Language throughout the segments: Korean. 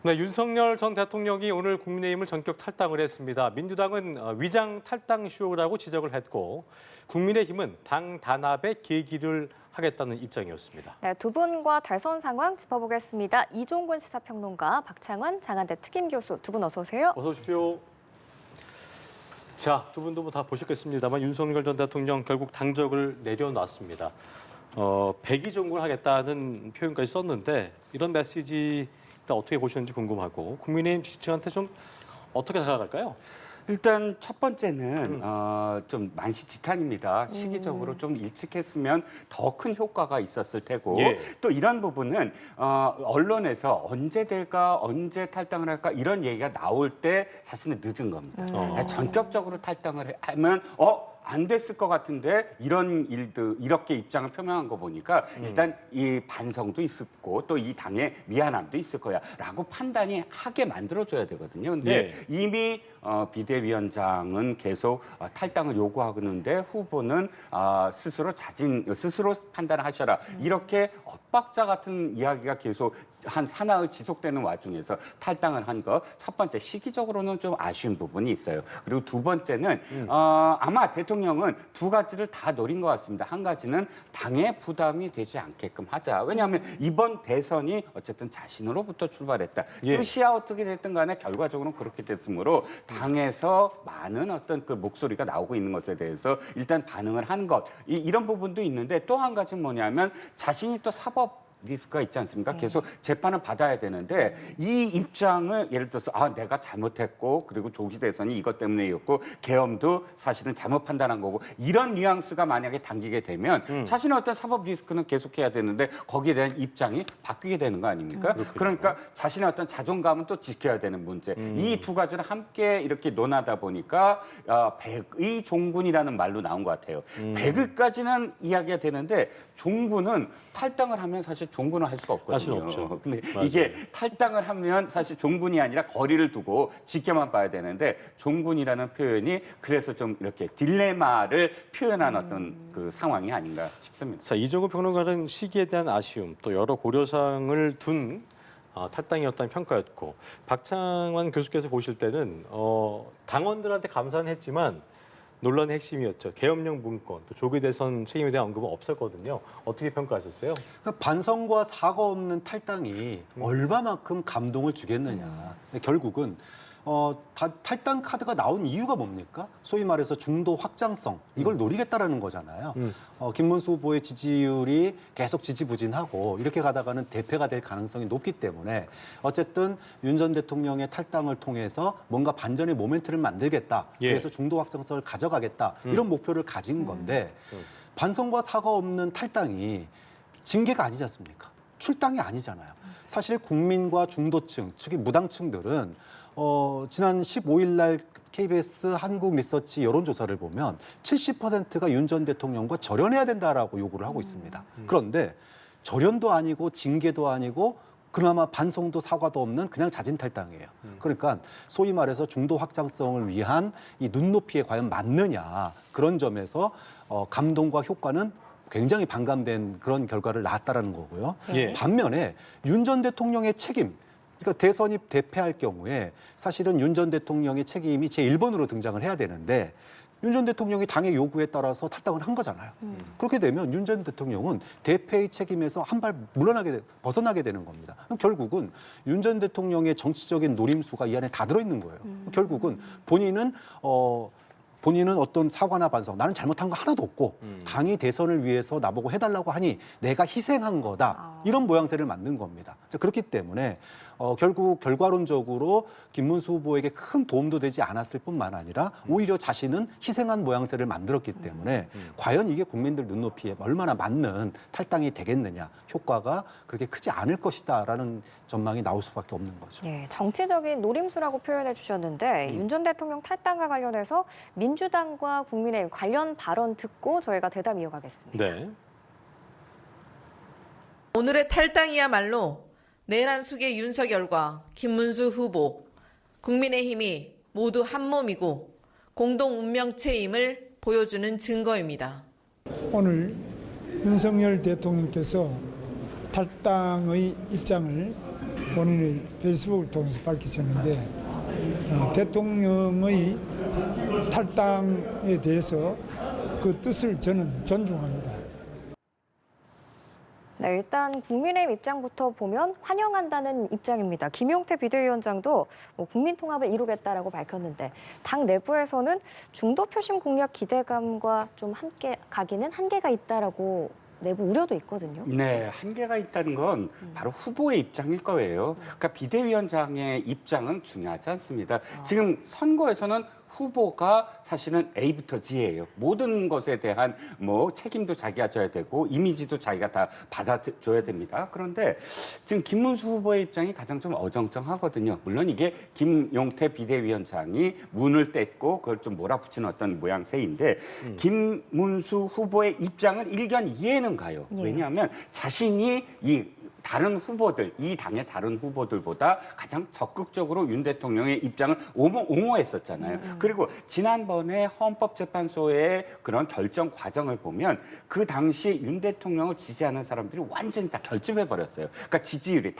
네, 윤석열 전 대통령이 오늘 국민의힘을 전격 탈당을 했습니다. 민주당은 위장 탈당 쇼라고 지적을 했고 국민의힘은 당 단합의 계기를 하겠다는 입장이었습니다. 네, 두 분과 대선 상황 짚어보겠습니다. 이종근 시사평론가, 박창원 장한대 특임교수 두 분 어서 오세요. 어서 오십시오. 자, 두 분도 뭐 다 보셨겠습니다만 윤석열 전 대통령 결국 당적을 내려놨습니다. 백의종군을 하겠다는 표현까지 썼는데 이런 메시지 어떻게 보시는지 궁금하고 국민의힘 지지층한테 좀 어떻게 다가갈까요? 일단 첫 번째는 좀 만시지탄입니다. 시기적으로 좀 일찍 했으면 더 큰 효과가 있었을 테고 예. 또 이런 부분은 언론에서 언제 될까 언제 탈당을 할까 이런 얘기가 나올 때 사실은 늦은 겁니다. 전격적으로 탈당을 하면 안 됐을 것 같은데 이런 일도 이렇게 입장을 표명한 거 보니까 일단 이 반성도 있었고 또 이 당의 미안함도 있을 거야라고 판단이 하게 만들어줘야 되거든요. 근데 이미 비대위원장은 계속 탈당을 요구하고 있는데 후보는 스스로 판단하셔라 이렇게 엇박자 같은 이야기가 계속 한 사나흘 지속되는 와중에서 탈당을 한 거 첫 번째 시기적으로는 좀 아쉬운 부분이 있어요. 그리고 두 번째는 아마 대통령은 두 가지를 다 노린 것 같습니다. 한 가지는 당의 부담이 되지 않게끔 하자. 왜냐하면 이번 대선이 어쨌든 자신으로부터 출발했다. 뜻이야 어떻게 됐든 간에 결과적으로는 그렇게 됐으므로 당에서 많은 어떤 그 목소리가 나오고 있는 것에 대해서 일단 반응을 한 것. 이런 부분도 있는데 또 한 가지는 뭐냐면 자신이 또 사법 리스크가 있지 않습니까? 계속 재판을 받아야 되는데 이 입장을 예를 들어서 내가 잘못했고 그리고 조기 대선이 이것 때문에였고 계엄도 사실은 잘못 판단한 거고 이런 뉘앙스가 만약에 당기게 되면 자신의 어떤 사법 리스크는 계속해야 되는데 거기에 대한 입장이 바뀌게 되는 거 아닙니까? 그러니까 자신의 어떤 자존감은 또 지켜야 되는 문제. 이 두 가지를 함께 이렇게 논하다 보니까 백의 종군이라는 말로 나온 것 같아요. 백의까지는 이야기가 되는데 종군은 탈당을 하면 사실 종군을 할 수가 없거든요. 없죠. 근데 맞아요. 이게 탈당을 하면 사실 종군이 아니라 거리를 두고 지켜만 봐야 되는데 종군이라는 표현이 그래서 좀 이렇게 딜레마를 표현한 어떤 그 상황이 아닌가 싶습니다. 자, 이종근 평론가는 시기에 대한 아쉬움 또 여러 고려사항을 둔 탈당이었다는 평가였고 박창원 교수께서 보실 때는 당원들한테 감사는 했지만 논란의 핵심이었죠. 계엄령 문건, 또 조기 대선 책임에 대한 언급은 없었거든요. 어떻게 평가하셨어요? 그러니까 반성과 사과 없는 탈당이 얼마만큼 감동을 주겠느냐. 결국은 탈당 카드가 나온 이유가 뭡니까? 소위 말해서 중도 확장성, 이걸 노리겠다라는 거잖아요. 김문수 후보의 지지율이 계속 지지부진하고 이렇게 가다가는 대패가 될 가능성이 높기 때문에 어쨌든 윤 전 대통령의 탈당을 통해서 뭔가 반전의 모멘트를 만들겠다. 그래서 중도 확장성을 가져가겠다. 이런 목표를 가진 건데 반성과 사과 없는 탈당이 징계가 아니지 않습니까? 출당이 아니잖아요. 사실 국민과 중도층, 특히 무당층들은 지난 15일 날 KBS 한국 리서치 여론조사를 보면 70%가 윤 전 대통령과 절연해야 된다라고 요구를 하고 있습니다. 그런데 절연도 아니고 징계도 아니고 그나마 반성도 사과도 없는 그냥 자진 탈당이에요. 그러니까 소위 말해서 중도 확장성을 위한 이 눈높이에 과연 맞느냐 그런 점에서 감동과 효과는 굉장히 반감된 그런 결과를 낳았다라는 거고요. 반면에 윤 전 대통령의 책임, 그러니까 대선이 대패할 경우에 사실은 윤 전 대통령의 책임이 제1번으로 등장을 해야 되는데 윤 전 대통령이 당의 요구에 따라서 탈당을 한 거잖아요. 그렇게 되면 윤 전 대통령은 대패의 책임에서 한 발 벗어나게 되는 겁니다. 그럼 결국은 윤 전 대통령의 정치적인 노림수가 이 안에 다 들어있는 거예요. 결국은 본인은 어떤 사과나 반성, 나는 잘못한 거 하나도 없고 당이 대선을 위해서 나보고 해달라고 하니 내가 희생한 거다. 이런 모양새를 만든 겁니다. 그렇기 때문에 결국 결과론적으로 김문수 후보에게 큰 도움도 되지 않았을 뿐만 아니라 오히려 자신은 희생한 모양새를 만들었기 때문에 과연 이게 국민들 눈높이에 얼마나 맞는 탈당이 되겠느냐, 효과가 그렇게 크지 않을 것이다라는 전망이 나올 수밖에 없는 거죠. 정치적인 노림수라고 표현해 주셨는데 윤 전 대통령 탈당과 관련해서 민주당과 국민의힘 관련 발언 듣고 저희가 대담 이어가겠습니다. 네. 오늘의 탈당이야말로 내란숙의 윤석열과 김문수 후보, 국민의힘이 모두 한 몸이고 공동 운명체임을 보여주는 증거입니다. 오늘 윤석열 대통령께서 탈당의 입장을 본인의 페이스북을 통해서 밝히셨는데 대통령의 탈당에 대해서 그 뜻을 저는 존중합니다. 네, 일단 국민의힘 입장부터 보면 환영한다는 입장입니다. 김용태 비대위원장도 국민 통합을 이루겠다라고 밝혔는데 당 내부에서는 중도 표심 공략 기대감과 좀 함께 가기는 한계가 있다라고 내부 우려도 있거든요. 네, 한계가 있다는 건 바로 후보의 입장일 거예요. 그러니까 비대위원장의 입장은 중요하지 않습니다. 지금 선거에서는 후보가 사실은 A부터 G예요. 모든 것에 대한 뭐 책임도 자기가 져야 되고 이미지도 자기가 다 받아줘야 됩니다. 그런데 지금 김문수 후보의 입장이 가장 좀 어정쩡하거든요. 물론 이게 김용태 비대위원장이 문을 뗐고 그걸 좀 몰아붙이는 어떤 모양새인데 김문수 후보의 입장은 일견 이해는 가요. 왜냐하면 자신이 다른 후보들, 이 당의 다른 후보들보다 가장 적극적으로 윤 대통령의 입장을 옹호했었잖아요. 그리고 지난번에 헌법재판소의 그런 결정 과정을 보면 그 당시 윤 대통령을 지지하는 사람들이 완전히 다 결집해버렸어요. 그러니까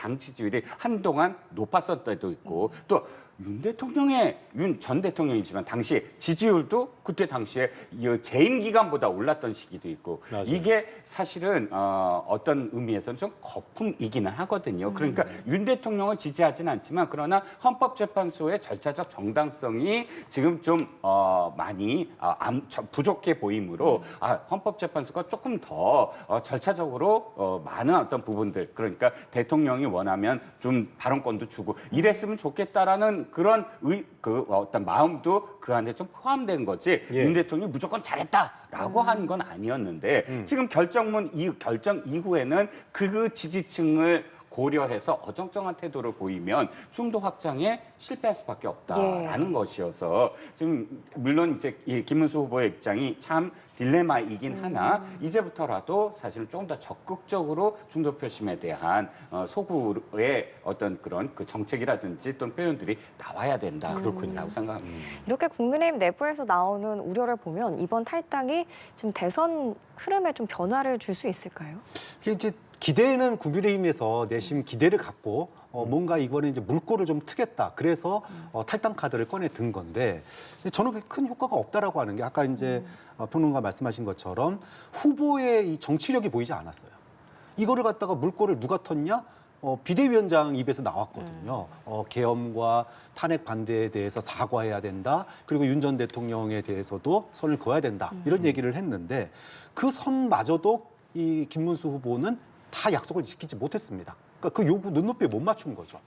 당 지지율이 한동안 높았을 때도 있고 또 윤 전 대통령이지만 당시 지지율도 그때 당시에 재임 기간보다 올랐던 시기도 있고 맞아요. 이게 사실은 어떤 의미에서는 좀 거품이기는 하거든요. 그러니까 윤 대통령을 지지하지는 않지만 그러나 헌법재판소의 절차적 정당성이 지금 좀 많이 부족해 보이므로 헌법재판소가 조금 더 절차적으로 많은 어떤 부분들 그러니까 대통령이 원하면 좀 발언권도 주고 이랬으면 좋겠다라는 그런 어떤 마음도 그 안에 좀 포함된 거지 윤 대통령이 무조건 잘했다라고 한 건 아니었는데 지금 결정 이후에는 그 지지층을 고려해서 어정쩡한 태도를 보이면 중도 확장에 실패할 수밖에 없다라는 것이어서 지금 물론 이제 이 김문수 후보의 입장이 참 딜레마이긴 하나 이제부터라도 사실은 조금 더 적극적으로 중도 표심에 대한 소구의 어떤 그런 그 정책이라든지 또는 표현들이 나와야 된다. 그렇군요라고 생각합니다. 이렇게 국민의힘 내부에서 나오는 우려를 보면 이번 탈당이 지금 대선 흐름에 좀 변화를 줄 수 있을까요? 이게 이제 기대는 국민의힘에서 내심 기대를 갖고 뭔가 이번에 이제 물꼬를 좀 트겠다. 그래서 탈당 카드를 꺼내 든 건데 저는 그렇게 큰 효과가 없다라고 하는 게 아까 이제 평론가 말씀하신 것처럼 후보의 이 정치력이 보이지 않았어요. 이거를 갖다가 물꼬를 누가 텄냐? 비대위원장 입에서 나왔거든요. 계엄과 탄핵 반대에 대해서 사과해야 된다. 그리고 윤 전 대통령에 대해서도 선을 그어야 된다. 이런 얘기를 했는데 그 선마저도 이 김문수 후보는 다 약속을 지키지 못했습니다. 그러니까 그 요구 눈높이에 못 맞춘 거죠.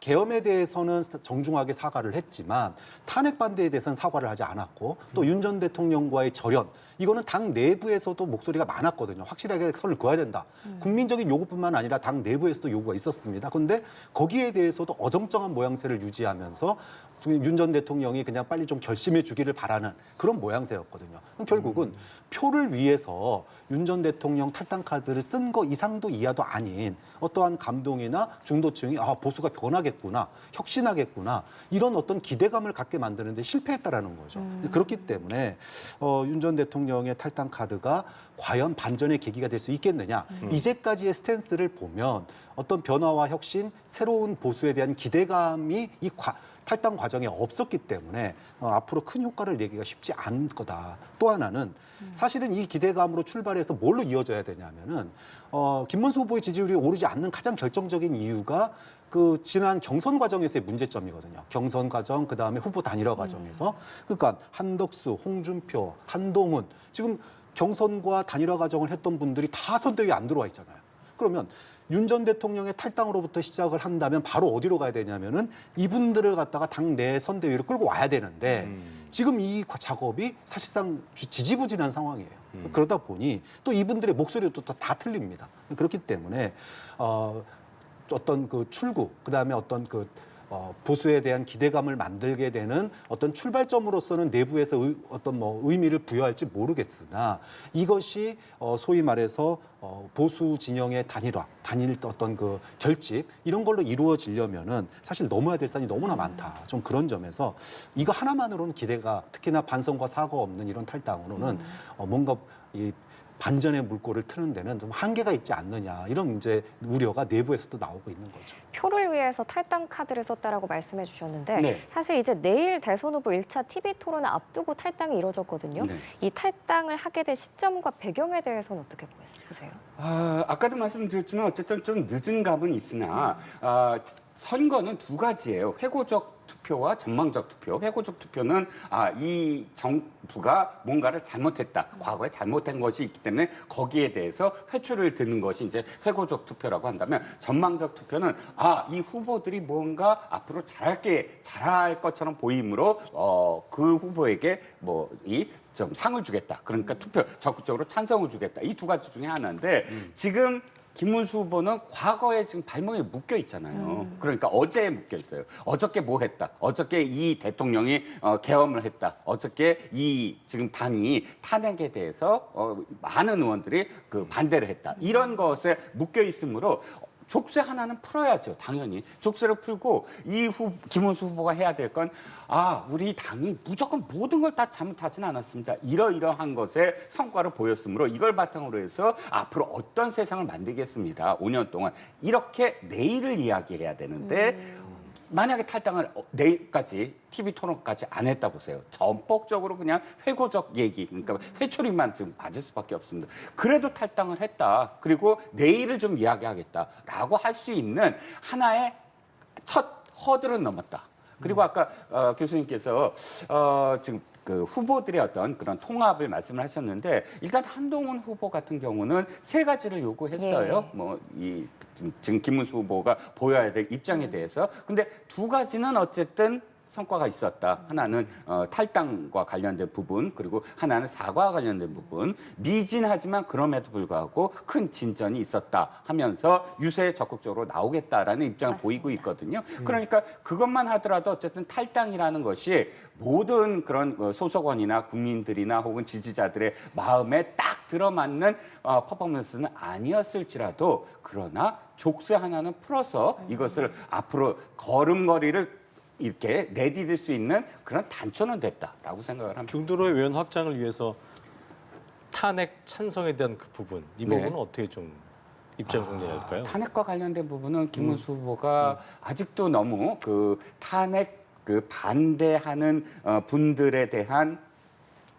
계엄에 대해서는 정중하게 사과를 했지만 탄핵 반대에 대해서는 사과를 하지 않았고 또 윤 전 대통령과의 절연 이거는 당 내부에서도 목소리가 많았거든요. 확실하게 선을 그어야 된다. 국민적인 요구뿐만 아니라 당 내부에서도 요구가 있었습니다. 그런데 거기에 대해서도 어정쩡한 모양새를 유지하면서 윤 전 대통령이 그냥 빨리 좀 결심해 주기를 바라는 그런 모양새였거든요. 결국은 표를 위해서 윤 전 대통령 탈당 카드를 쓴 거 이상도 이하도 아닌 어떠한 감동이나 중도층이 보수가 변하겠구나, 혁신하겠구나 이런 어떤 기대감을 갖게 만드는데 실패했다라는 거죠. 그렇기 때문에 윤 전 대통령의 탈당 카드가 과연 반전의 계기가 될 수 있겠느냐. 이제까지의 스탠스를 보면 어떤 변화와 혁신, 새로운 보수에 대한 기대감이 이 탈당 과정에 없었기 때문에 앞으로 큰 효과를 내기가 쉽지 않을 거다. 또 하나는 사실은 이 기대감으로 출발해서 뭘로 이어져야 되냐면은 김문수 후보의 지지율이 오르지 않는 가장 결정적인 이유가 그 지난 경선 과정에서의 문제점이거든요. 경선 과정, 그다음에 후보 단일화 과정에서. 그러니까 한덕수, 홍준표, 한동훈 지금 경선과 단일화 과정을 했던 분들이 다 선대위에 안 들어와 있잖아요. 그러면 윤 전 대통령의 탈당으로부터 시작을 한다면 바로 어디로 가야 되냐면은 이분들을 갖다가 당내 선대위로 끌고 와야 되는데 지금 이 작업이 사실상 지지부진한 상황이에요. 그러다 보니 또 이분들의 목소리도 또 다 틀립니다. 그렇기 때문에 어떤 그 출구, 그다음에 어떤 그 보수에 대한 기대감을 만들게 되는 어떤 출발점으로서는 내부에서 어떤 의미를 부여할지 모르겠으나 이것이 소위 말해서 보수 진영의 단일 어떤 그 결집 이런 걸로 이루어지려면은 사실 넘어야 될 산이 너무나 많다. 좀 그런 점에서 이거 하나만으로는 기대가 특히나 반성과 사과 없는 이런 탈당으로는 뭔가 반전의 물꼬를 트는 데는 좀 한계가 있지 않느냐 이런 이제 우려가 내부에서도 나오고 있는 거죠. 표를 위해서 탈당 카드를 썼다라고 말씀해 주셨는데 네. 사실 이제 내일 대선 후보 1차 TV 토론을 앞두고 탈당이 이뤄졌거든요. 네. 이 탈당을 하게 된 시점과 배경에 대해서는 어떻게 보세요? 아까도 말씀드렸지만 어쨌든 좀 늦은 감은 있으나 선거는 두 가지예요. 회고적 투표와 전망적 투표. 회고적 투표는 이 정부가 뭔가를 잘못했다. 과거에 잘못한 것이 있기 때문에 거기에 대해서 회초를 드는 것이 이제 회고적 투표라고 한다면 전망적 투표는 이 후보들이 뭔가 앞으로 잘할 것처럼 보이므로 그 후보에게 좀 상을 주겠다. 그러니까 투표 적극적으로 찬성을 주겠다. 이 두 가지 중에 하나인데 지금 김문수 후보는 과거에 지금 발목에 묶여 있잖아요. 그러니까 어제에 묶여 있어요. 어저께 뭐 했다. 어저께 이 대통령이 계엄을 했다. 어저께 이 지금 당이 탄핵에 대해서 많은 의원들이 그 반대를 했다. 이런 것에 묶여 있으므로 족쇄 하나는 풀어야죠, 당연히. 족쇄를 풀고 김문수 후보가 해야 될 건 우리 당이 무조건 모든 걸 다 잘못하진 않았습니다. 이러이러한 것에 성과를 보였으므로 이걸 바탕으로 해서 앞으로 어떤 세상을 만들겠습니다. 5년 동안. 이렇게 내일을 이야기해야 되는데 만약에 탈당을 내일까지 TV 토론까지 안 했다 보세요. 전폭적으로 그냥 회고적 얘기, 그러니까 회초리만 지금 맞을 수밖에 없습니다. 그래도 탈당을 했다. 그리고 내일을 좀 이야기하겠다라고 할 수 있는 하나의 첫 허들은 넘었다. 그리고 아까 교수님께서 지금 그 후보들의 어떤 그런 통합을 말씀을 하셨는데 일단 한동훈 후보 같은 경우는 세 가지를 요구했어요. 지금 김문수 후보가 보여야 될 입장에 대해서. 근데 두 가지는 어쨌든 성과가 있었다. 하나는 탈당과 관련된 부분, 그리고 하나는 사과와 관련된 부분. 미진하지만 그럼에도 불구하고 큰 진전이 있었다 하면서 유세에 적극적으로 나오겠다라는 입장을 맞습니다. 보이고 있거든요. 그러니까 그것만 하더라도 어쨌든 탈당이라는 것이 모든 그런 소속원이나 국민들이나 혹은 지지자들의 마음에 딱 들어맞는 퍼포먼스는 아니었을지라도 그러나 족쇄 하나는 풀어서 이것을 앞으로 걸음걸이를 이렇게 내디딜 수 있는 그런 단초는 됐다라고 생각을 합니다. 중도로의 의원 확장을 위해서 탄핵 찬성에 대한 그 부분, 이 네. 부분은 어떻게 좀 입장 정리해야 할까요? 탄핵과 관련된 부분은 김문수 후보가 아직도 너무 그 탄핵 그 반대하는 분들에 대한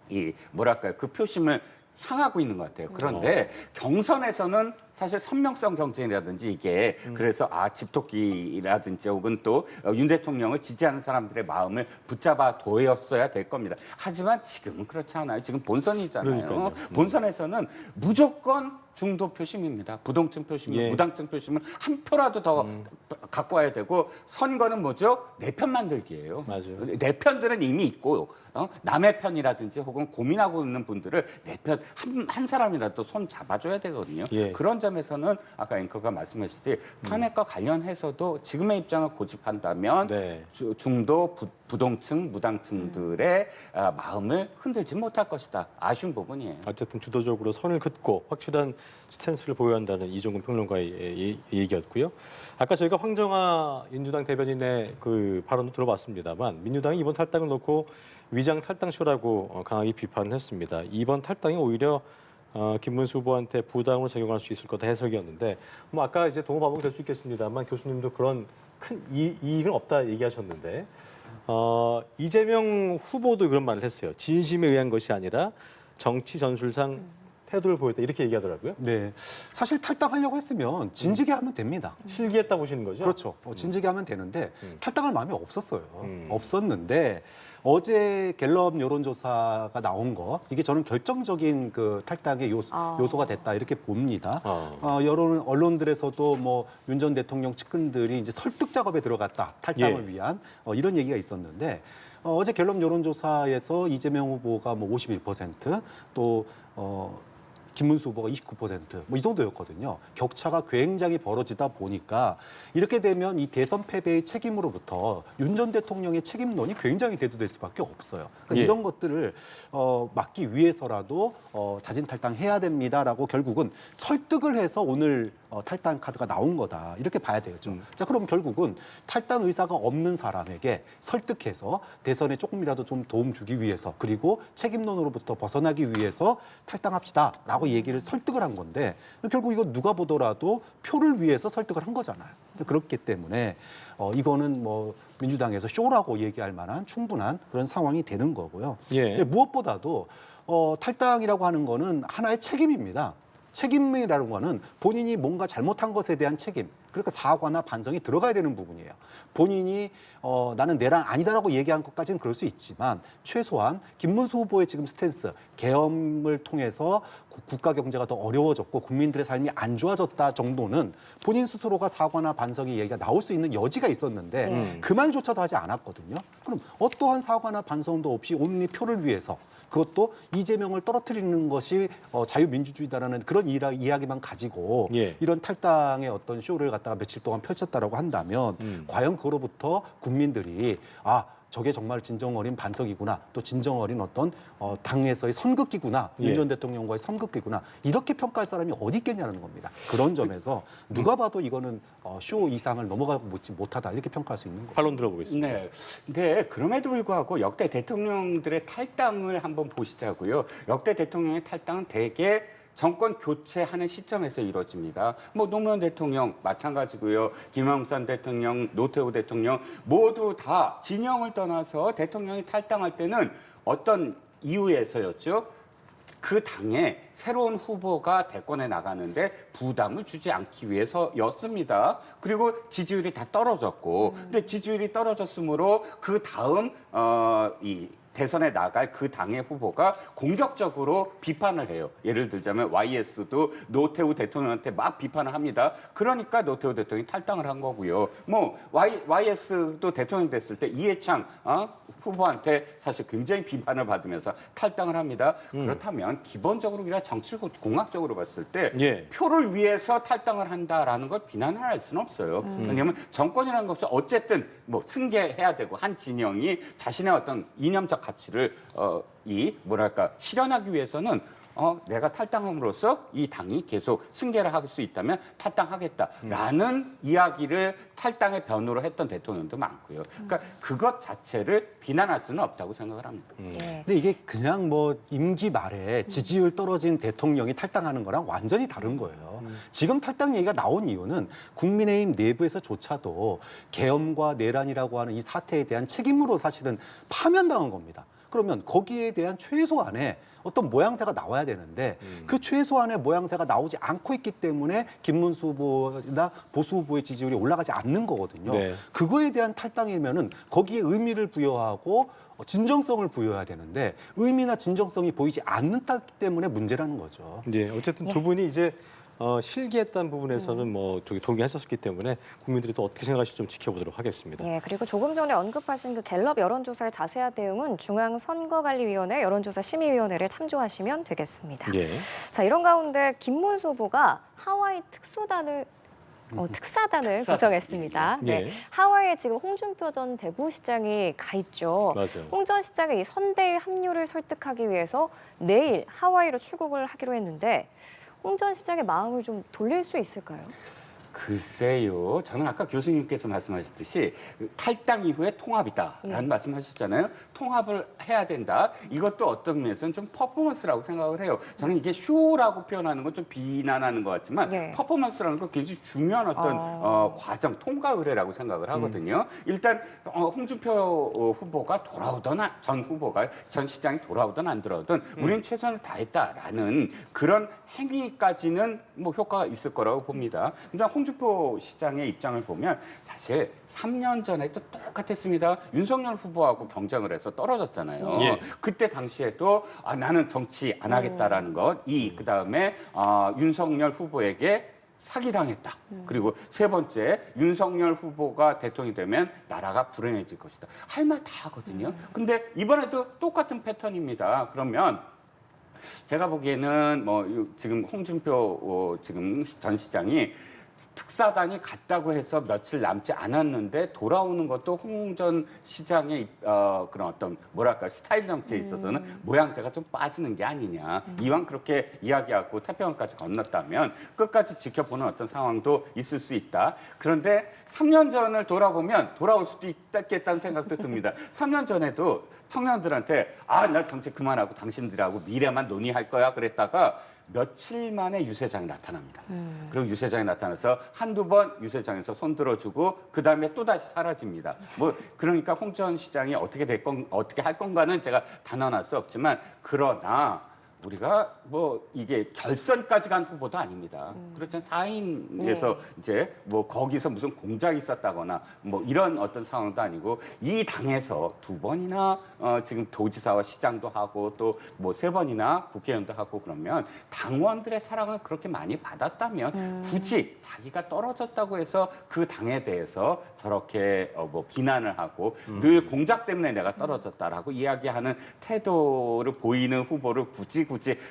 그 표심을 향하고 있는 것 같아요. 그런데 경선에서는 사실 선명성 경쟁이라든지 이게 그래서 집토끼라든지 혹은 또 윤 대통령을 지지하는 사람들의 마음을 붙잡아 둬였어야 될 겁니다. 하지만 지금은 그렇지 않아요. 지금 본선이잖아요. 그러니까요. 본선에서는 무조건 중도 표심입니다. 부동층 표심이고 예. 무당층 표심은 한 표라도 더 갖고 와야 되고 선거는 뭐죠? 내 편 만들기예요. 맞아요. 내 편들은 이미 있고 남의 편이라든지 혹은 고민하고 있는 분들을 내 편 한 사람이라도 손 잡아줘야 되거든요. 예. 그런 점에서는 아까 앵커가 말씀하셨듯이 탄핵과 관련해서도 지금의 입장을 고집한다면 네. 중도 부동층 무당층들의 마음을 흔들지 못할 것이다. 아쉬운 부분이에요. 어쨌든 주도적으로 선을 긋고 확실한 스탠스를 보여야 한다는 이종근 평론가의 얘기였고요. 아까 저희가 황정아 민주당 대변인의 그 발언도 들어봤습니다만 민주당이 이번 탈당을 놓고 위장 탈당쇼라고 강하게 비판을 했습니다. 이번 탈당이 오히려 김문수 후보한테 부당으로 작용할 수 있을 거다 해석이었는데 아까 이제 동호반복 될 수 있겠습니다만 교수님도 그런 큰 이익은 없다 얘기하셨는데 이재명 후보도 그런 말을 했어요. 진심에 의한 것이 아니라 정치 전술상 태도를 보였다 이렇게 얘기하더라고요. 네, 사실 탈당하려고 했으면 진지게 하면 됩니다. 실기했다 보시는 거죠? 그렇죠. 진지게 하면 되는데 탈당할 마음이 없었어요. 음. 없었는데 어제 갤럽 여론조사가 나온 거 이게 저는 결정적인 그 탈당의 요소가 됐다 이렇게 봅니다. 언론들에서도 윤 전 대통령 측근들이 이제 설득 작업에 들어갔다 탈당을 위한 이런 얘기가 있었는데 어제 갤럽 여론조사에서 이재명 후보가 51%또 김문수 후보가 29% 이 정도였거든요. 격차가 굉장히 벌어지다 보니까 이렇게 되면 이 대선 패배의 책임으로부터 윤 전 대통령의 책임론이 굉장히 대두될 수밖에 없어요. 그러니까 이런 것들을 막기 위해서라도 자진 탈당해야 됩니다라고 결국은 설득을 해서 오늘 탈당 카드가 나온 거다 이렇게 봐야 되겠죠. 자, 그럼 결국은 탈당 의사가 없는 사람에게 설득해서 대선에 조금이라도 좀 도움 주기 위해서 그리고 책임론으로부터 벗어나기 위해서 탈당합시다라고 얘기를 설득을 한 건데 결국 이거 누가 보더라도 표를 위해서 설득을 한 거잖아요. 그렇기 때문에 이거는 뭐 민주당에서 쇼라고 얘기할 만한 충분한 그런 상황이 되는 거고요. 예. 근데 무엇보다도 탈당이라고 하는 거는 하나의 책임입니다. 책임이라는 거는 본인이 뭔가 잘못한 것에 대한 책임, 그러니까 사과나 반성이 들어가야 되는 부분이에요. 본인이 나는 내란 아니다라고 얘기한 것까지는 그럴 수 있지만 최소한 김문수 후보의 지금 스탠스, 계엄을 통해서 국가 경제가 더 어려워졌고 국민들의 삶이 안 좋아졌다 정도는 본인 스스로가 사과나 반성의 얘기가 나올 수 있는 여지가 있었는데 그 말조차도 하지 않았거든요. 그럼 어떠한 사과나 반성도 없이 온리 표를 위해서, 그것도 이재명을 떨어뜨리는 것이 자유민주주의다라는 그런 이야기만 가지고 예. 이런 탈당의 어떤 쇼를 갖다가 며칠 동안 펼쳤다라고 한다면 과연 그로부터 국민들이 저게 정말 진정 어린 반성이구나, 또 진정 어린 어떤 당에서의 선긋기구나, 예. 윤 전 대통령과의 선긋기구나, 이렇게 평가할 사람이 어디 있겠냐는 겁니다. 그런 점에서 누가 봐도 이거는 쇼 이상을 넘어가고 못하다 이렇게 평가할 수 있는 거죠. 반론 들어보겠습니다. 네. 근데 그럼에도 불구하고 역대 대통령들의 탈당을 한번 보시자고요. 역대 대통령의 탈당은 대개 정권 교체하는 시점에서 이루어집니다. 뭐 노무현 대통령 마찬가지고요. 김영삼 대통령, 노태우 대통령 모두 다 진영을 떠나서 대통령이 탈당할 때는 어떤 이유에서였죠? 그 당에 새로운 후보가 대권에 나가는데 부담을 주지 않기 위해서였습니다. 그리고 지지율이 다 떨어졌고, 근데 지지율이 떨어졌으므로 그 다음 이 대선에 나갈 그 당의 후보가 공격적으로 비판을 해요. 예를 들자면 YS도 노태우 대통령한테 막 비판을 합니다. 그러니까 노태우 대통령이 탈당을 한 거고요. 뭐 YS도 대통령 됐을 때 이해창 후보한테 사실 굉장히 비판을 받으면서 탈당을 합니다. 그렇다면 기본적으로 그냥 정치공학적으로 봤을 때 예. 표를 위해서 탈당을 한다라는 걸 비난할 수는 없어요. 왜냐하면 정권이라는 것은 어쨌든 뭐 승계해야 되고 한 진영이 자신의 어떤 이념적 가치를 실현하기 위해서는 내가 탈당함으로써 이 당이 계속 승계를 할 수 있다면 탈당하겠다라는 이야기를 탈당의 변호로 했던 대통령도 많고요. 그러니까 그것 자체를 비난할 수는 없다고 생각을 합니다. 예. 근데 이게 그냥 뭐 임기 말에 지지율 떨어진 대통령이 탈당하는 거랑 완전히 다른 거예요. 지금 탈당 얘기가 나온 이유는 국민의힘 내부에서조차도 계엄과 내란이라고 하는 이 사태에 대한 책임으로 사실은 파면당한 겁니다. 그러면 거기에 대한 최소한의 어떤 모양새가 나와야 되는데 그 최소한의 모양새가 나오지 않고 있기 때문에 김문수 후보나 보수 후보의 지지율이 올라가지 않는 거거든요. 네. 그거에 대한 탈당이면은 거기에 의미를 부여하고 진정성을 부여해야 되는데 의미나 진정성이 보이지 않는다 때문에 문제라는 거죠. 네, 어쨌든 두 분이 이제 실기했다는 부분에서는 뭐 저기 동의하셨기 때문에 국민들이 또 어떻게 생각하실지 좀 지켜보도록 하겠습니다. 예, 그리고 조금 전에 언급하신 그 갤럽 여론조사의 자세한 내용은 중앙선거관리위원회 여론조사 심의위원회를 참조하시면 되겠습니다. 예. 자, 이런 가운데 김문수 후보가 하와이 특사단을 구성했습니다. 예. 네, 하와이에 지금 홍준표 전 대구시장이 가 있죠. 맞아요. 홍 전 시장의 이 선대위 합류를 설득하기 위해서 내일 하와이로 출국을 하기로 했는데 홍 전 시장의 마음을 좀 돌릴 수 있을까요? 글쎄요. 저는 아까 교수님께서 말씀하셨듯이 탈당 이후에 통합이다라는 말씀하셨잖아요. 통합을 해야 된다. 이것도 어떤 면에서는 좀 퍼포먼스라고 생각을 해요. 저는 이게 쇼라고 표현하는 건 좀 비난하는 것 같지만 네. 퍼포먼스라는 건 굉장히 중요한 어떤 과정, 통과 의례라고 생각을 하거든요. 일단 홍준표 후보가 돌아오든 전 시장이 돌아오든 안 돌아오든 우리는 최선을 다했다라는 그런 행위까지는 뭐 효과가 있을 거라고 봅니다. 근데 홍준표 시장의 입장을 보면 사실 3년 전에도 똑같았습니다. 윤석열 후보하고 경쟁을 해서 떨어졌잖아요. 예. 그때 당시에도 나는 정치 안 하겠다라는 것, 그다음에 윤석열 후보에게 사기당했다. 그리고 세 번째, 윤석열 후보가 대통령이 되면 나라가 불행해질 것이다. 할 말 다 하거든요. 근데 이번에도 똑같은 패턴입니다. 그러면 제가 보기에는 지금 홍준표 지금 전 시장이 특사단이 갔다고 해서 며칠 남지 않았는데 돌아오는 것도 홍 전 시장의 그런 어떤 스타일 정치에 있어서는 모양새가 좀 빠지는 게 아니냐. 이왕 그렇게 이야기하고 태평양까지 건넜다면 끝까지 지켜보는 어떤 상황도 있을 수 있다. 그런데 3년 전을 돌아보면 돌아올 수도 있겠다는 생각도 듭니다. 3년 전에도 청년들한테 나 정치 그만하고 당신들하고 미래만 논의할 거야 그랬다가 며칠 만에 유세장이 나타납니다. 그리고 유세장이 나타나서 한두 번 유세장에서 손 들어주고 그다음에 또다시 사라집니다. 뭐 그러니까 홍 전 시장이 어떻게 할 건가는 제가 단언할 수 없지만 그러나 우리가 뭐 이게 결선까지 간 후보도 아닙니다. 그렇죠. 4인에서 이제 뭐 거기서 무슨 공작이 있었다거나 뭐 이런 어떤 상황도 아니고 이 당에서 2번이나 지금 도지사와 시장도 하고 또 뭐 3번이나 국회의원도 하고 그러면 당원들의 사랑을 그렇게 많이 받았다면 굳이 자기가 떨어졌다고 해서 그 당에 대해서 저렇게 뭐 비난을 하고 늘 공작 때문에 내가 떨어졌다라고 이야기하는 태도를 보이는 후보를 굳이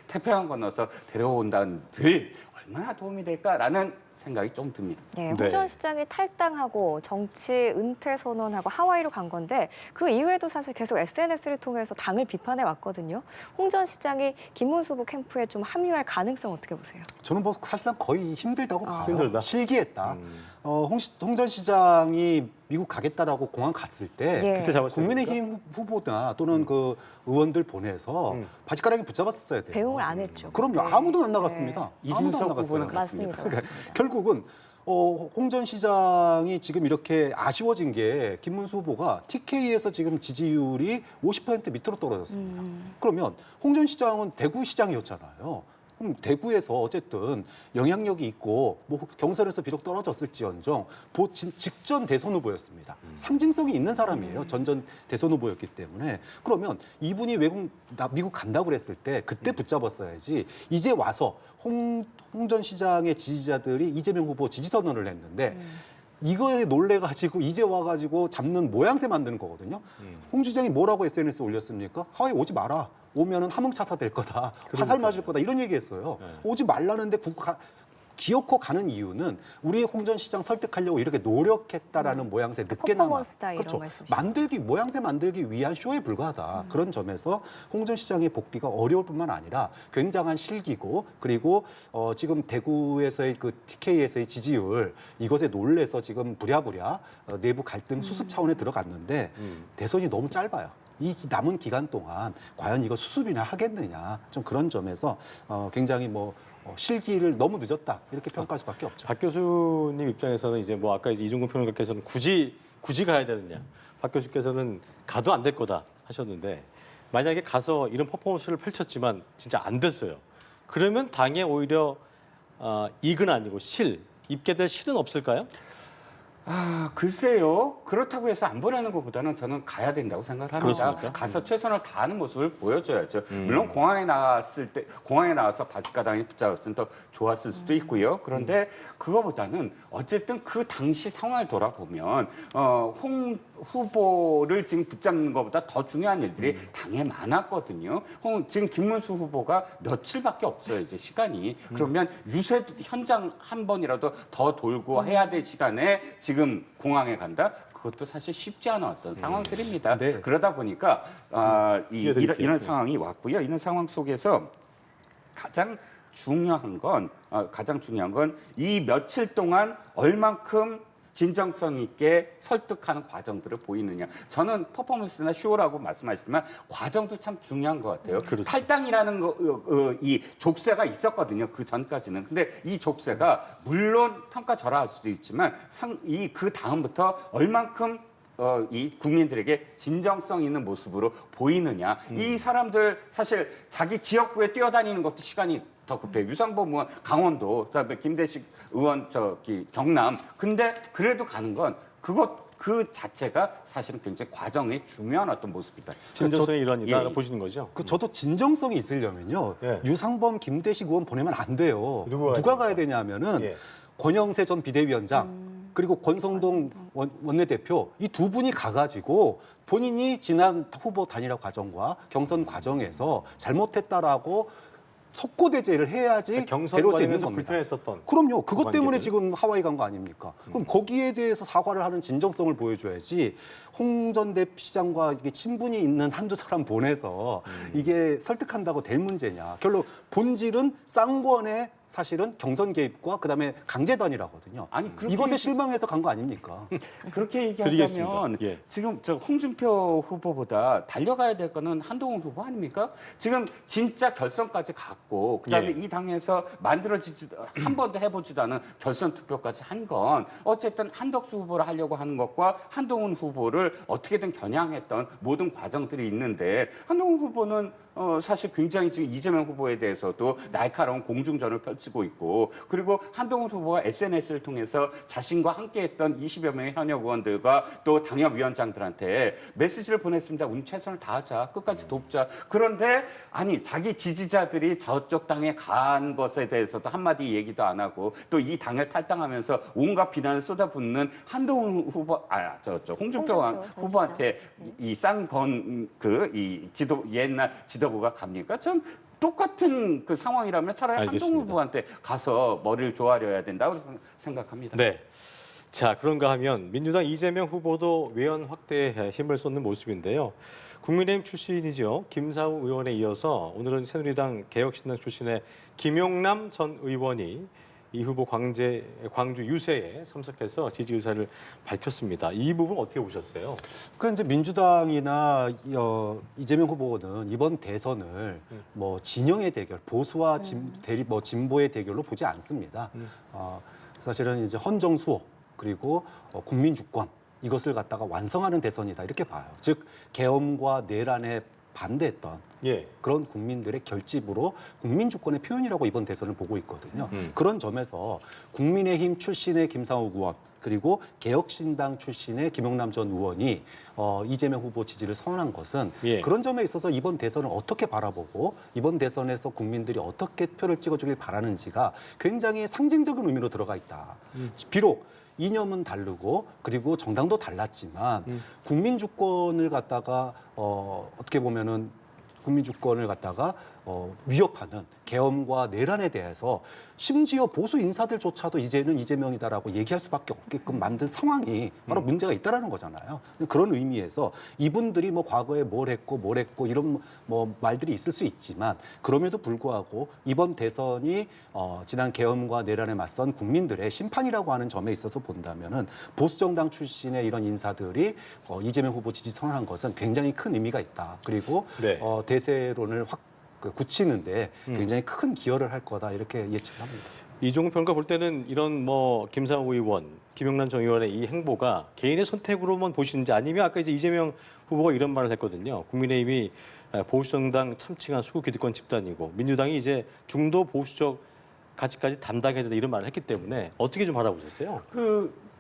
태평양 건너서 데려온다는 들 얼마나 도움이 될까라는 생각이 좀 듭니다. 네, 홍 전 시장이 탈당하고 정치 은퇴 선언하고 하와이로 간 건데 그 이후에도 사실 계속 SNS를 통해서 당을 비판해 왔거든요. 홍 전 시장이 김문수 후보 캠프에 좀 합류할 가능성 어떻게 보세요? 저는 뭐 사실상 거의 힘들다고 봐요. 힘들다. 실기했다. 홍 전 시장이 미국 가겠다라고 공항 갔을 때 예. 그때 잡았어요. 국민의힘 후보나 또는 그 의원들 보내서 바지가랑이 붙잡았었어야 돼요. 배웅을 안 했죠. 그럼요. 네. 아무도 안 나갔습니다. 네. 아무도 안 이준석 나갔어요. 후보는 맞습니다. 맞습니다. 결국은 홍 전 시장이 지금 이렇게 아쉬워진 게 김문수 후보가 TK에서 지금 지지율이 50% 밑으로 떨어졌습니다. 그러면 홍 전 시장은 대구 시장이었잖아요. 그럼 대구에서 어쨌든 영향력이 있고 뭐 경선에서 비록 떨어졌을지언정 직전 대선 후보였습니다. 상징성이 있는 사람이에요. 전전 대선 후보였기 때문에. 그러면 이분이 미국 간다고 그랬을 때 그때 붙잡았어야지. 이제 와서 홍 전 시장의 지지자들이 이재명 후보 지지 선언을 했는데 이거에 놀래가지고 이제 와가지고 잡는 모양새 만드는 거거든요. 홍 주장이 뭐라고 SNS에 올렸습니까? 하와이 오지 마라. 오면은 함흥차사 될 거다. 화살 맞을 거다. 이런 얘기했어요. 네. 오지 말라는데 기어코 가는 이유는 우리 홍 전 시장 설득하려고 이렇게 노력했다라는 모양새 늦게나마 퍼포먼스다 이런 그렇죠. 말씀이시죠. 모양새 만들기 위한 쇼에 불과하다. 그런 점에서 홍 전 시장의 복귀가 어려울 뿐만 아니라 굉장한 실기고 그리고 지금 대구에서의 그 TK에서의 지지율 이것에 놀래서 지금 부랴부랴 내부 갈등 수습 차원에 들어갔는데 대선이 너무 짧아요. 이 남은 기간 동안 과연 이거 수습이나 하겠느냐 좀 그런 점에서 굉장히 실기를 너무 늦었다 이렇게 평가할 수밖에 없죠. 박 교수님 입장에서는 이제 뭐 아까 이제 이종근 평론가께서는 굳이 가야 되느냐, 박 교수께서는 가도 안 될 거다 하셨는데 만약에 가서 이런 퍼포먼스를 펼쳤지만 진짜 안 됐어요. 그러면 당에 오히려 이근 아니고 입게 될 실은 없을까요? 글쎄요. 그렇다고 해서 안 보내는 것보다는 저는 가야 된다고 생각합니다. 그렇습니까? 가서 최선을 다하는 모습을 보여줘야죠. 물론 공항에 나와서 바지가랑이 붙잡았으면 더 좋았을 수도 있고요. 그런데 그거보다는 어쨌든 그 당시 상황을 돌아보면 홍 후보를 지금 붙잡는 것보다 더 중요한 일들이 당에 많았거든요. 지금 김문수 후보가 며칠밖에 없어요. 이제 시간이. 그러면 유세 현장 한 번이라도 더 돌고 해야 될 시간에 지금 공항에 간다? 그것도 사실 쉽지 않았던 상황들입니다. 네. 그러다 보니까 이런 상황이 왔고요. 이런 상황 속에서 가장 중요한 건 이 며칠 동안 얼만큼 진정성 있게 설득하는 과정들을 보이느냐. 저는 퍼포먼스나 쇼라고 말씀하시지만 과정도 참 중요한 것 같아요. 그렇죠. 탈당이라는 이 족쇄가 있었거든요. 그 전까지는. 근데 이 족쇄가 물론 평가절하할 수도 있지만 그 다음부터 얼만큼 이 국민들에게 진정성 있는 모습으로 보이느냐. 이 사람들 사실 자기 지역구에 뛰어다니는 것도 시간이 더 급해요. 유상범 의원 강원도, 그다음에 김대식 의원 경남. 근데 그래도 가는 건 그 자체가 사실은 굉장히 과정의 중요한 어떤 모습이다. 진정성의 일환이다 예. 보시는 거죠? 저도 진정성이 있으려면요. 네. 유상범, 김대식 의원 보내면 안 돼요. 누가 가야 되냐면은 예. 권영세 전 비대위원장 그리고 권성동 원내대표 이 두 분이 가가지고 본인이 지난 후보 단일화 과정과 경선 과정에서 잘못했다라고 속고대죄를 해야지 경선 데려올 수 있는 과정에서 겁니다. 불편했었던 그럼요. 그것 때문에 관계들. 지금 하와이 간 거 아닙니까? 그럼 거기에 대해서 사과를 하는 진정성을 보여줘야지 홍 전 시장과 이게 친분이 있는 한두 사람 보내서 이게 설득한다고 될 문제냐. 결국 본질은 쌍권의 사실은 경선 개입과 그다음에 강제단이라거든요. 아니 그렇게 이것에 실망해서 간 거 아닙니까? 그렇게 드리겠습니다. 얘기하자면 예. 지금 저 홍준표 후보보다 달려가야 될 거는 한동훈 후보 아닙니까? 지금 진짜 결선까지 갔고 그다음에 예. 이 당에서 만들어지지 한 번도 해보지도 않은 결선 투표까지 한 건 어쨌든 한덕수 후보를 하려고 하는 것과 한동훈 후보를 어떻게든 겨냥했던 모든 과정들이 있는데 한동훈 후보는 사실 굉장히 지금 이재명 후보에 대해서도 날카로운 공중전을 펼치고 있고 그리고 한동훈 후보가 SNS를 통해서 자신과 함께했던 20여 명의 현역 의원들과 또 당협위원장들한테 메시지를 보냈습니다. 우리 최선을 다하자. 끝까지 돕자. 그런데 아니 자기 지지자들이 저쪽 당에 간 것에 대해서도 한마디 얘기도 안 하고 또 이 당을 탈당하면서 온갖 비난을 쏟아붓는 한동훈 후보 홍준표 후보한테 이 쌍건 이 지도 옛날 지도부가 갑니까? 전 똑같은 그 상황이라면 차라리 알겠습니다. 한동훈 후보한테 가서 머리를 조아려야 된다고 생각합니다. 네. 자, 그런가 하면 민주당 이재명 후보도 외연 확대에 힘을 쏟는 모습인데요. 국민의힘 출신이죠. 김상우 의원에 이어서 오늘은 새누리당 개혁신당 출신의 김용남 전 의원이 이 후보 광주 유세에 참석해서 지지 의사를 밝혔습니다. 이 부분 어떻게 보셨어요? 그 이제 민주당이나 이재명 후보는 이번 대선을 뭐 진영의 대결, 보수와 진보의 대결로 보지 않습니다. 사실은 이제 헌정수호 그리고 국민 주권 이것을 갖다가 완성하는 대선이다 이렇게 봐요. 즉 계엄과 내란에 반대했던 예. 그런 국민들의 결집으로 국민 주권의 표현이라고 이번 대선을 보고 있거든요. 그런 점에서 국민의힘 출신의 김상욱 의원 그리고 개혁신당 출신의 김용남 전 의원이 이재명 후보 지지를 선언한 것은 예. 그런 점에 있어서 이번 대선을 어떻게 바라보고 이번 대선에서 국민들이 어떻게 표를 찍어주길 바라는지가 굉장히 상징적인 의미로 들어가 있다. 비록 이념은 다르고 그리고 정당도 달랐지만 국민 주권을 갖다가 어떻게 보면은 국민 주권을 갖다가 위협하는 계엄과 내란에 대해서 심지어 보수 인사들조차도 이제는 이재명이다라고 얘기할 수밖에 없게끔 만든 상황이 바로 문제가 있다라는 거잖아요. 그런 의미에서 이분들이 뭐 과거에 뭘 했고 이런 뭐 말들이 있을 수 있지만 그럼에도 불구하고 이번 대선이 지난 계엄과 내란에 맞선 국민들의 심판이라고 하는 점에 있어서 본다면은 보수 정당 출신의 이런 인사들이 이재명 후보 지지 선언한 것은 굉장히 큰 의미가 있다. 그리고 네. 대세론을 굳히는데 굉장히 큰 기여를 할 거다 이렇게 예측을 합니다. 이종우 평가 볼 때는 이런 뭐 김상우 의원, 김용남 전 의원의 이 행보가 개인의 선택으로만 보시는지 아니면 아까 이제 이재명 후보가 이런 말을 했거든요. 국민의힘이 보수정당 참칭한 수구 기득권 집단이고 민주당이 이제 중도 보수적 가치까지 담당해야 된다 이런 말을 했기 때문에 어떻게 좀 바라보셨어요?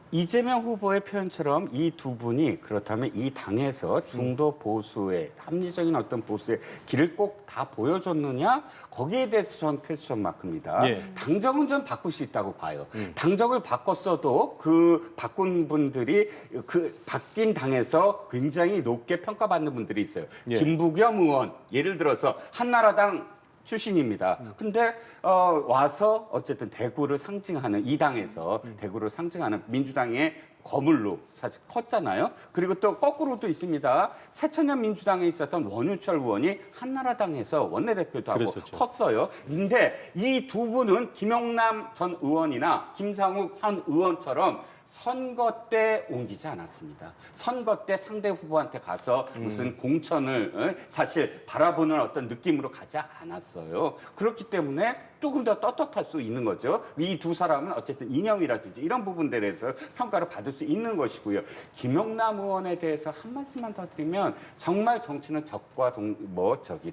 이재명 후보의 표현처럼 이 두 분이 그렇다면 이 당에서 중도 보수의 합리적인 어떤 보수의 길을 꼭 다 보여줬느냐 거기에 대해서 저는 퀘스천 마크입니다. 예. 당적은 전 바꿀 수 있다고 봐요. 당적을 바꿨어도 그 바꾼 분들이 그 바뀐 당에서 굉장히 높게 평가받는 분들이 있어요. 예. 김부겸 의원 예를 들어서 한나라당 출신입니다. 근데 와서 어쨌든 대구를 상징하는 이 당에서 대구를 상징하는 민주당의 거물로 사실 컸잖아요. 그리고 또 거꾸로도 있습니다. 새천년 민주당에 있었던 원유철 의원이 한나라당에서 원내대표도 하고 그랬었죠. 컸어요. 근데 이 두 분은 김용남 전 의원이나 김상욱 현 의원처럼 선거 때 옮기지 않았습니다. 선거 때 상대 후보한테 가서 무슨 공천을 사실 바라보는 어떤 느낌으로 가지 않았어요. 그렇기 때문에 조금 더 떳떳할 수 있는 거죠. 이 두 사람은 어쨌든 이념이라든지 이런 부분들에서 평가를 받을 수 있는 것이고요. 김용남 의원에 대해서 한 말씀만 더 드리면 정말 정치는 적과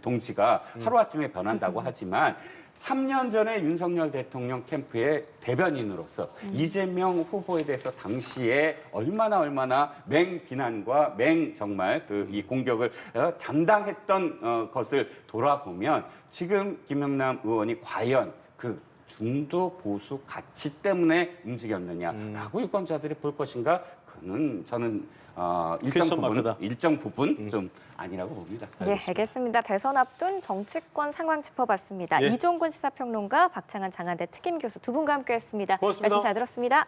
동지가 하루아침에 변한다고 하지만 3년 전에 윤석열 대통령 캠프의 대변인으로서 이재명 후보에 대해서 당시에 얼마나 맹 비난과 정말 이 공격을 담당했던 것을 돌아보면 지금 김용남 의원이 과연 그 중도 보수 가치 때문에 움직였느냐라고 유권자들이 볼 것인가? 그는 저는 일정 부분 좀 아니라고 봅니다. 네, 알겠습니다. 대선 앞둔 정치권 상황 짚어봤습니다. 예. 이종근 시사평론가, 박창한 장한대 특임교수 두 분과 함께했습니다. 고맙습니다. 말씀 잘 들었습니다.